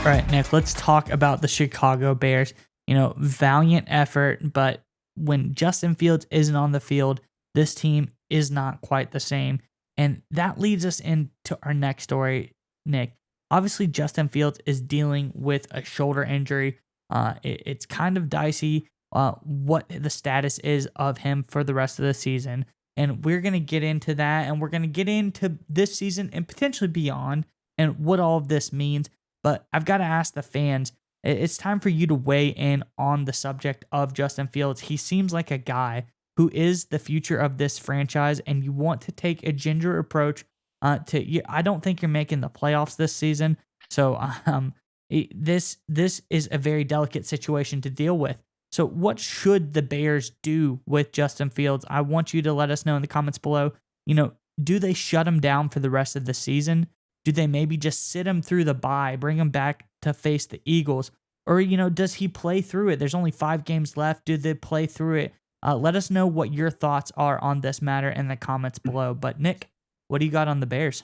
All right, Nick, let's talk about the Chicago Bears. Valiant effort, but when Justin Fields isn't on the field, this team is not quite the same. And that leads us into our next story, Nick. Obviously, Justin Fields is dealing with a shoulder injury. It's kind of dicey what the status is of him for the rest of the season. And we're going to get into that, and we're going to get into this season and potentially beyond and what all of this means. But I've got to ask the fans, it's time for you to weigh in on the subject of Justin Fields. He seems like a guy who is the future of this franchise, and you want to take a ginger approach I don't think you're making the playoffs this season. So this is a very delicate situation to deal with. So what should the Bears do with Justin Fields? I want you to let us know in the comments below. Do they shut him down for the rest of the season? Do they maybe just sit him through the bye, bring him back to face the Eagles? Or, does he play through it? There's only 5 games left. Do they play through it? Let us know what your thoughts are on this matter in the comments below. But Nick, what do you got on the Bears?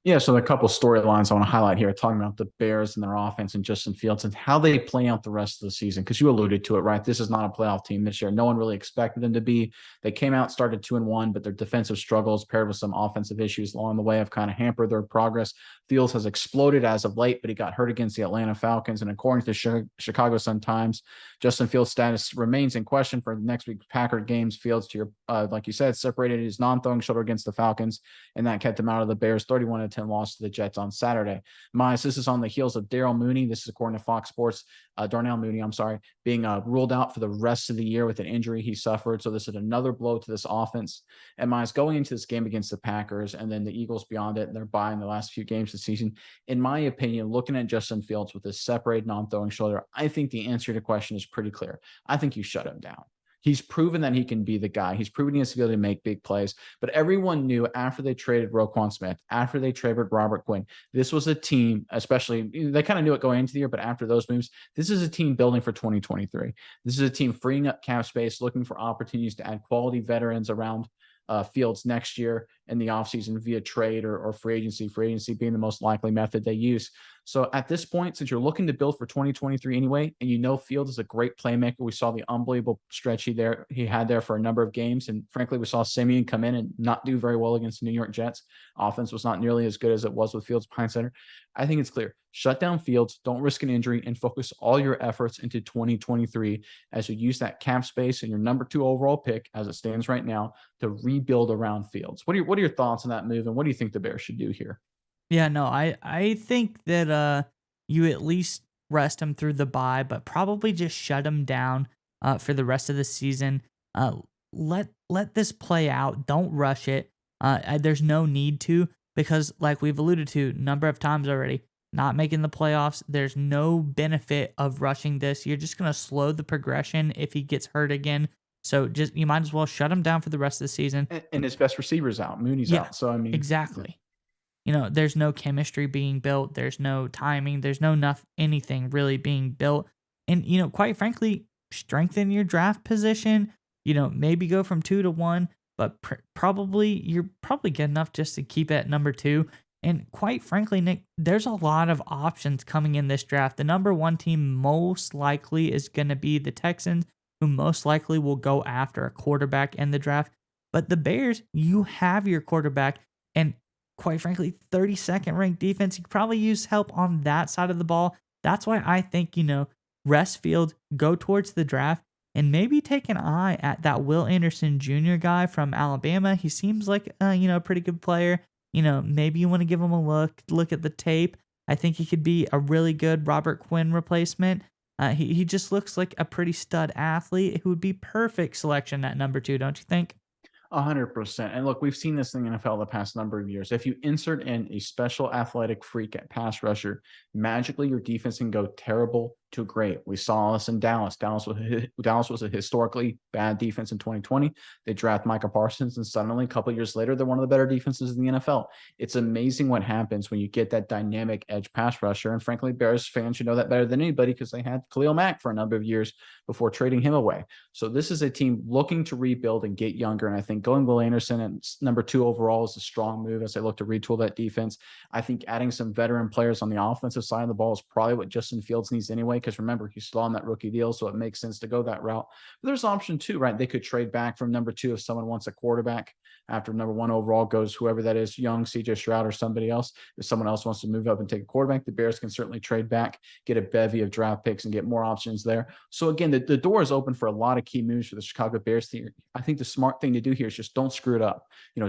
Yeah, so there are a couple storylines I want to highlight here, talking about the Bears and their offense and Justin Fields and how they play out the rest of the season. Because you alluded to it, right? This is not a playoff team this year. No one really expected them to be. They came out, started 2-1, but their defensive struggles paired with some offensive issues along the way have kind of hampered their progress. Fields has exploded as of late, but he got hurt against the Atlanta Falcons. And according to the Chicago Sun-Times, Justin Fields' status remains in question for next week's Packard games. Fields, to your like you said, separated his non-throwing shoulder against the Falcons, and that kept him out of the Bears' 31-10 loss to the Jets on Saturday. Miles, this is on the heels of Darnell Mooney. This is according to Fox Sports. Darnell Mooney, being ruled out for the rest of the year with an injury he suffered. So this is another blow to this offense. And Miles, going into this game against the Packers and then the Eagles beyond it, and they're buying the last few games this season. In my opinion, looking at Justin Fields with his separated non-throwing shoulder, I think the answer to the question is pretty clear. I think you shut him down. He's proven that he can be the guy. He's proven he has to be able to make big plays. But everyone knew after they traded Roquan Smith, after they traded Robert Quinn, this was a team, especially, they kind of knew it going into the year, but after those moves, this is a team building for 2023. This is a team freeing up cap space, looking for opportunities to add quality veterans around Fields next year in the offseason via trade or free agency being the most likely method they use. So at this point, since you're looking to build for 2023 anyway, and Fields is a great playmaker, we saw the unbelievable stretch he had there for a number of games. And frankly, we saw Simeon come in and not do very well against the New York Jets. Offense was not nearly as good as it was with Fields behind center. I think it's clear. Shut down Fields, don't risk an injury, and focus all your efforts into 2023 as you use that cap space and your number 2 overall pick, as it stands right now, to rebuild around Fields. What are your thoughts on that move, and what do you think the Bears should do here? Yeah, no, I think that you at least rest him through the bye, but probably just shut him down for the rest of the season. Uh, let this play out. Don't rush it. There's no need to, because like we've alluded to a number of times already, not making the playoffs. There's no benefit of rushing this. You're just gonna slow the progression if he gets hurt again. So just you might as well shut him down for the rest of the season. And his best receiver's out. Mooney's Yeah, out. So, I mean, yeah. exactly. There's no chemistry being built. There's no timing. There's no anything really being built. And, quite frankly, strengthen your draft position. Maybe go from 2 to 1, but you're probably good enough just to keep it at number 2. And quite frankly, Nick, there's a lot of options coming in this draft. The number 1 team most likely is going to be the Texans, who most likely will go after a quarterback in the draft. But the Bears, you have your quarterback. And quite frankly, 32nd ranked defense. You could probably use help on that side of the ball. That's why I think, rest Field, go towards the draft, and maybe take an eye at that Will Anderson Jr. guy from Alabama. He seems like, a pretty good player. Maybe you want to give him a look at the tape. I think he could be a really good Robert Quinn replacement. He just looks like a pretty stud athlete who would be perfect selection at number 2, don't you think? 100%. And look, we've seen this in the NFL the past number of years. If you insert in a special athletic freak at pass rusher, magically your defense can go terrible to great. We saw us in Dallas. Dallas was a historically bad defense in 2020. They draft Micah Parsons, and suddenly, a couple of years later, they're one of the better defenses in the NFL. It's amazing what happens when you get that dynamic edge pass rusher. And frankly, Bears fans should know that better than anybody because they had Khalil Mack for a number of years before trading him away. So this is a team looking to rebuild and get younger. And I think going Will Anderson at number 2 overall is a strong move as they look to retool that defense. I think adding some veteran players on the offensive side of the ball is probably what Justin Fields needs anyway, because remember, he's still on that rookie deal, so it makes sense to go that route. But there's option 2, right? They could trade back from number 2 if someone wants a quarterback after number 1 overall goes whoever that is, Young, CJ Stroud, or somebody else. If someone else wants to move up and take a quarterback, the Bears can certainly trade back, get a bevy of draft picks, and get more options there. So again, the door is open for a lot of key moves for the Chicago Bears team. I think the smart thing to do here is just don't screw it up.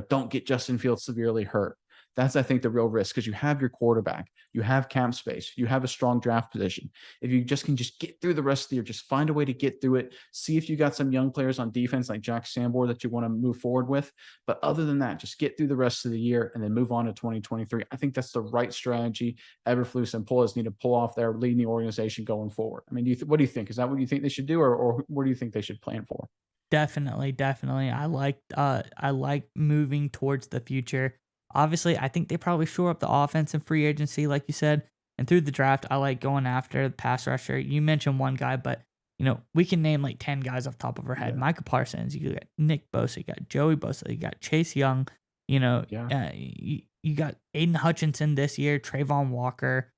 Don't get Justin Fields severely hurt. That's, I think, the real risk, because you have your quarterback, you have cap space, you have a strong draft position. If you just can get through the rest of the year, just find a way to get through it. See if you got some young players on defense like Jack Sanborn that you want to move forward with. But other than that, just get through the rest of the year and then move on to 2023. I think that's the right strategy Eberflus and Pulis need to pull off there, leading the organization going forward. I mean, what do you think? Is that what you think they should do, or what do you think they should plan for? Definitely, definitely. I like moving towards the future. Obviously, I think they probably shore up the offense in free agency, like you said, and through the draft. I like going after the pass rusher. You mentioned one guy, but we can name like 10 guys off the top of our head. Yeah. Micah Parsons, you got Nick Bosa, you got Joey Bosa, you got Chase Young. Yeah. You got Aiden Hutchinson this year, Trayvon Walker.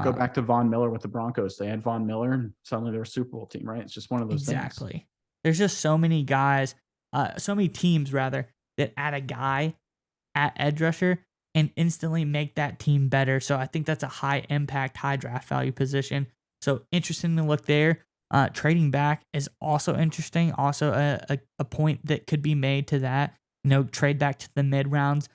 Go back to Von Miller with the Broncos. They had Von Miller, and suddenly they're a Super Bowl team, right? It's just one of those things. Exactly. There's just so many guys, so many teams rather, that add a guy at edge rusher and instantly make that team better. So I think that's a high impact, high draft value position. So interesting to look there. Trading back is also interesting. Also a point that could be made to that. Trade back to the mid rounds,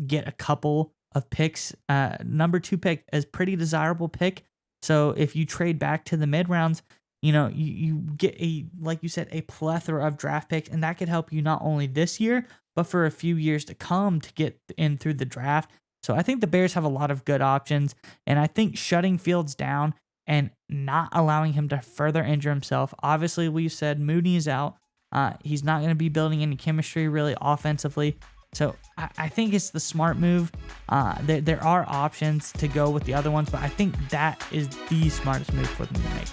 get a couple of picks. Number 2 pick is pretty desirable pick. So if you trade back to the mid rounds, you get like you said, a plethora of draft picks, and that could help you not only this year, but for a few years to come to get in through the draft. So I think the Bears have a lot of good options, and I think shutting Fields down and not allowing him to further injure himself. Obviously, we said Mooney is out. He's not going to be building any chemistry really offensively. So I think it's the smart move. There are options to go with the other ones, but I think that is the smartest move for them to make.